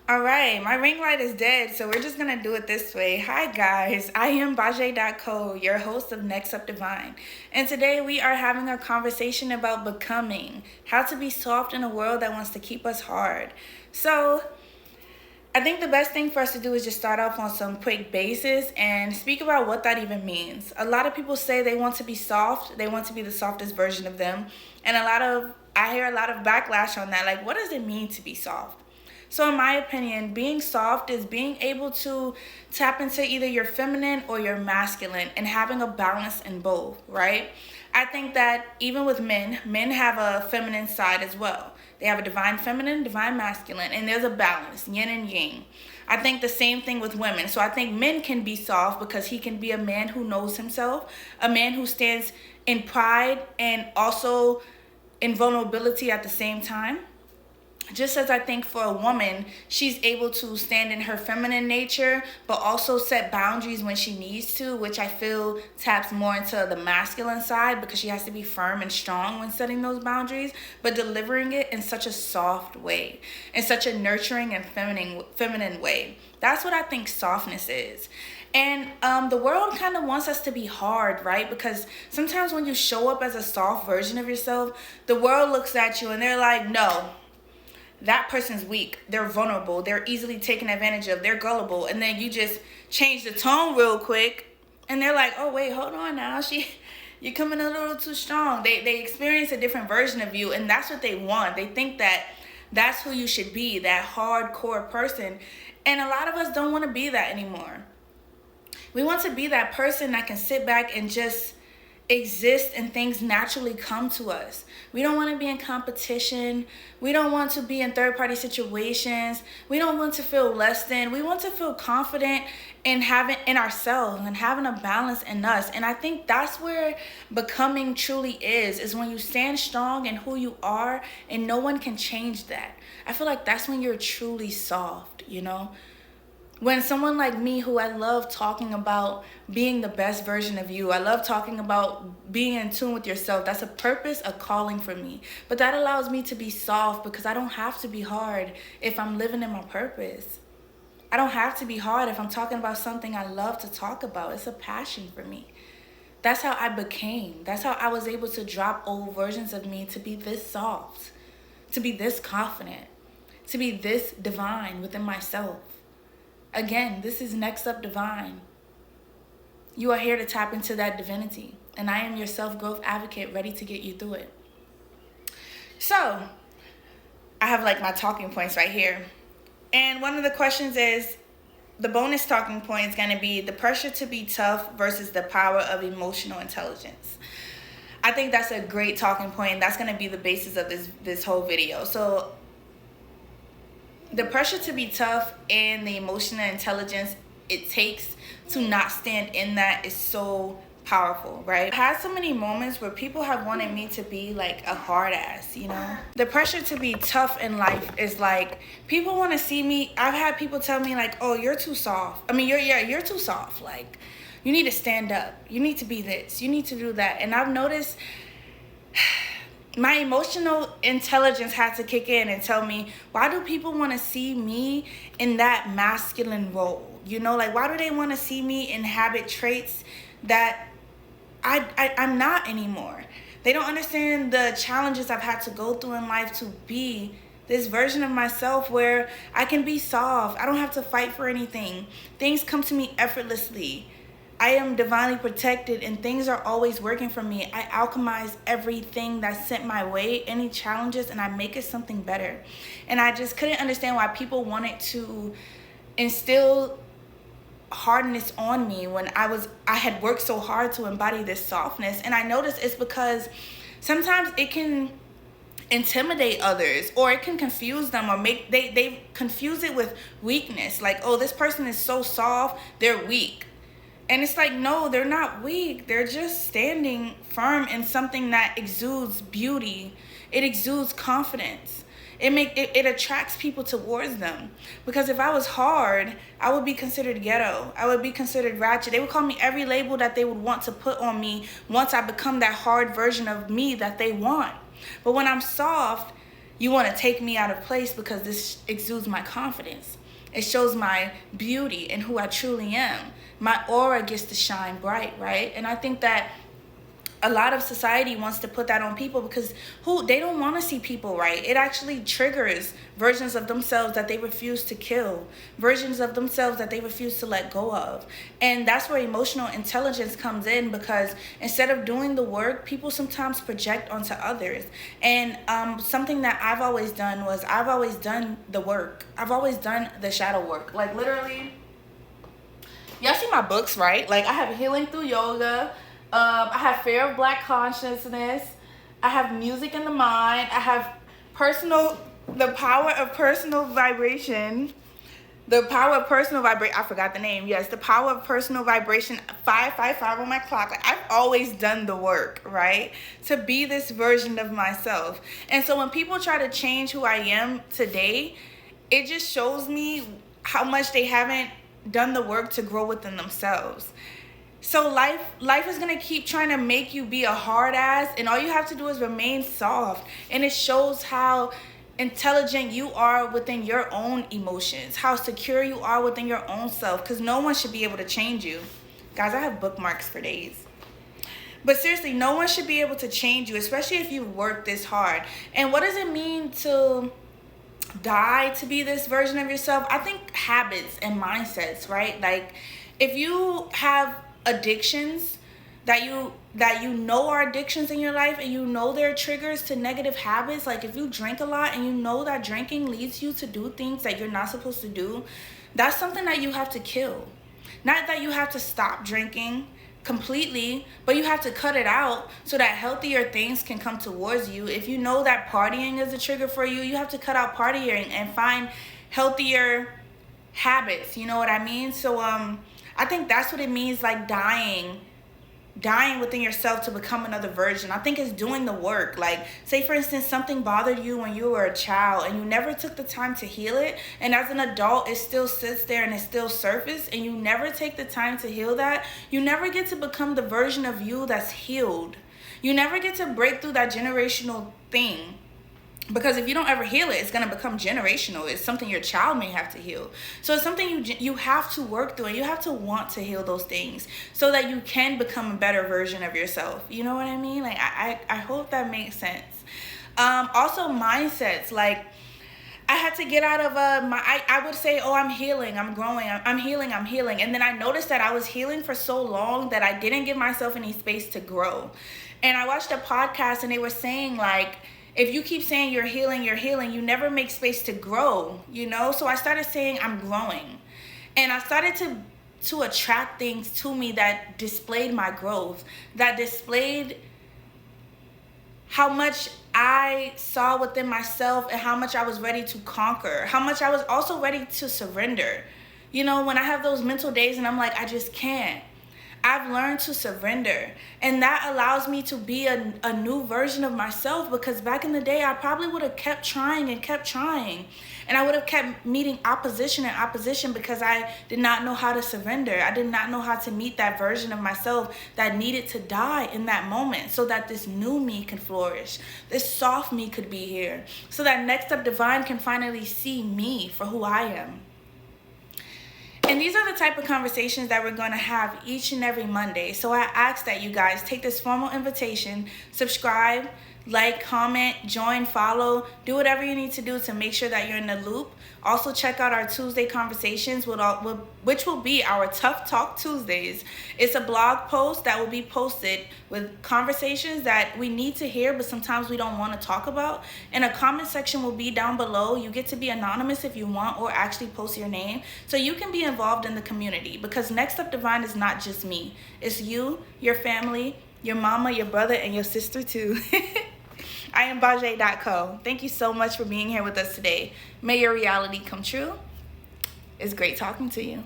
All right, my ring light is dead, so we're just gonna do it this way. Hi guys, I am Baje.co, your host of Next Up Divine. And today we are having a conversation about becoming, how to be soft in a world that wants to keep us hard. So I think the best thing for us to do is just start off on some quick basis and speak about what that even means. A lot of people say they want to be soft, they want to be the softest version of them, and I hear a lot of backlash on that. Like, what does it mean to be soft? So in my opinion, being soft is being able to tap into either your feminine or your masculine and having a balance in both, right? I think that even with men have a feminine side as well. They have a divine feminine, divine masculine, and there's a balance, yin and yang. I think the same thing with women. So I think men can be soft because he can be a man who knows himself, a man who stands in pride and also in vulnerability at the same time. Just as I think for a woman, she's able to stand in her feminine nature, but also set boundaries when she needs to, which I feel taps more into the masculine side because she has to be firm and strong when setting those boundaries, but delivering it in such a soft way, in such a nurturing and feminine way. That's what I think softness is. And the world kind of wants us to be hard, right? Because sometimes when you show up as a soft version of yourself, the world looks at you and they're like, no, that person's weak, they're vulnerable, they're easily taken advantage of, they're gullible. And then you just change the tone real quick and they're like, oh wait, hold on now, you're coming a little too strong. They experience a different version of you, and that's what they want. They think that that's who you should be, that hardcore person. And a lot of us don't want to be that anymore. We want to be that person that can sit back and just exist and things naturally come to us. We don't want to be in competition. We don't want to be in third-party situations. We don't want to feel less than. We want to feel confident in having in ourselves and having a balance in us. And I think that's where becoming truly is when you stand strong in who you are and no one can change that. I feel like that's when you're truly soft, you know? When someone like me, who I love talking about being the best version of you, I love talking about being in tune with yourself. That's a purpose, a calling for me. But that allows me to be soft because I don't have to be hard if I'm living in my purpose. I don't have to be hard if I'm talking about something I love to talk about. It's a passion for me. That's how I became. That's how I was able to drop old versions of me to be this soft, to be this confident, to be this divine within myself. Again, this is Next Up Divine. You are here to tap into that divinity, and I am your self-growth advocate ready to get you through it. So, I have like my talking points right here. And one of the questions is, the bonus talking point is going to be the pressure to be tough versus the power of emotional intelligence. I think that's a great talking point. That's going to be the basis of this whole video. So, the pressure to be tough and the emotional intelligence it takes to not stand in that is so powerful, right? I've had so many moments where people have wanted me to be like a hard ass, you know? The pressure to be tough in life is like, people want to see me. I've had people tell me like, oh, you're too soft. I mean, you're too soft. Like, you need to stand up. You need to be this. You need to do that. And I've noticed my emotional intelligence had to kick in and tell me, why do people want to see me in that masculine role? You know, like, why do they want to see me inhabit traits that I'm not anymore? They don't understand the challenges I've had to go through in life to be this version of myself where I can be soft. I don't have to fight for anything. Things come to me effortlessly. I am divinely protected and things are always working for me. I alchemize everything that's sent my way, any challenges, and I make it something better. And I just couldn't understand why people wanted to instill hardness on me when I had worked so hard to embody this softness. And I noticed it's because sometimes it can intimidate others, or it can confuse them, or they confuse it with weakness. Like, oh, this person is so soft, they're weak. And it's like, no, they're not weak. They're just standing firm in something that exudes beauty. It exudes confidence. It attracts people towards them. Because if I was hard, I would be considered ghetto. I would be considered ratchet. They would call me every label that they would want to put on me once I become that hard version of me that they want. But when I'm soft, You want to take me out of place because this exudes my confidence. It shows my beauty and who I truly am. My aura gets to shine bright, right? And I think that a lot of society wants to put that on people because they don't want to see people right. It actually triggers versions of themselves that they refuse to kill, versions of themselves that they refuse to let go of. And that's where emotional intelligence comes in, because instead of doing the work, people sometimes project onto others. And something that I've always done was I've always done the work. I've always done the shadow work. Like literally, y'all see my books, right? Like I have Healing Through Yoga. I have Fear of Black Consciousness. I have Music in the Mind. I have The Power of Personal Vibration. The Power of Personal Vibration. I forgot the name. Yes, The Power of Personal Vibration. 555 on my clock. Like, I've always done the work, right? To be this version of myself. And so when people try to change who I am today, it just shows me how much they haven't done the work to grow within themselves. So life is going to keep trying to make you be a hard ass, and all you have to do is remain soft. And it shows how intelligent you are within your own emotions, how secure you are within your own self, because no one should be able to change you. Guys, I have bookmarks for days. But seriously, no one should be able to change you, especially if you've worked this hard. And what does it mean to die to be this version of yourself? I think habits and mindsets, right? Like if you have addictions that you know are addictions in your life, and you know they're triggers to negative habits, like if you drink a lot and you know that drinking leads you to do things that you're not supposed to do, that's something that you have to kill. Not that you have to stop drinking completely, but you have to cut it out so that healthier things can come towards you. If you know that partying is a trigger for you, you have to cut out partying and find healthier habits, you know what I mean? So I think that's what it means, like dying within yourself to become another version. I think it's doing the work. Like, say for instance, something bothered you when you were a child and you never took the time to heal it, and as an adult it still sits there and it still surfaces, and you never take the time to heal that. You never get to become the version of you that's healed. You never get to break through that generational thing. Because if you don't ever heal it, it's going to become generational. It's something your child may have to heal. So it's something you have to work through, and you have to want to heal those things so that you can become a better version of yourself. You know what I mean? Like, I hope that makes sense. Also, mindsets. Like, I had to get out of I would say, oh, I'm healing, I'm growing, I'm healing. And then I noticed that I was healing for so long that I didn't give myself any space to grow. And I watched a podcast and they were saying, like, if you keep saying you're healing, you never make space to grow, you know? So I started saying I'm growing. And I started to attract things to me that displayed my growth, that displayed how much I saw within myself and how much I was ready to conquer, how much I was also ready to surrender. You know, when I have those mental days and I'm like, I just can't. I've learned to surrender, and that allows me to be a new version of myself, because back in the day I probably would have kept trying, and I would have kept meeting opposition because I did not know how to surrender. I did not know how to meet that version of myself that needed to die in that moment so that this new me can flourish, this soft me could be here, so that Next Up Divine can finally see me for who I am. And these are the type of conversations that we're going to have each and every Monday. So I ask that you guys take this formal invitation, subscribe, like, comment, join, follow, do whatever you need to do to make sure that you're in the loop. Also check out our Tuesday conversations, which will be our Tough Talk Tuesdays. It's a blog post that will be posted with conversations that we need to hear, but sometimes we don't want to talk about. And a comment section will be down below. You get to be anonymous if you want, or actually post your name, so you can be involved in the community. Because Next Up Divine is not just me. It's you, your family, your mama, your brother, and your sister too. I am embody.co. Thank you so much for being here with us today. May your reality come true. It's great talking to you.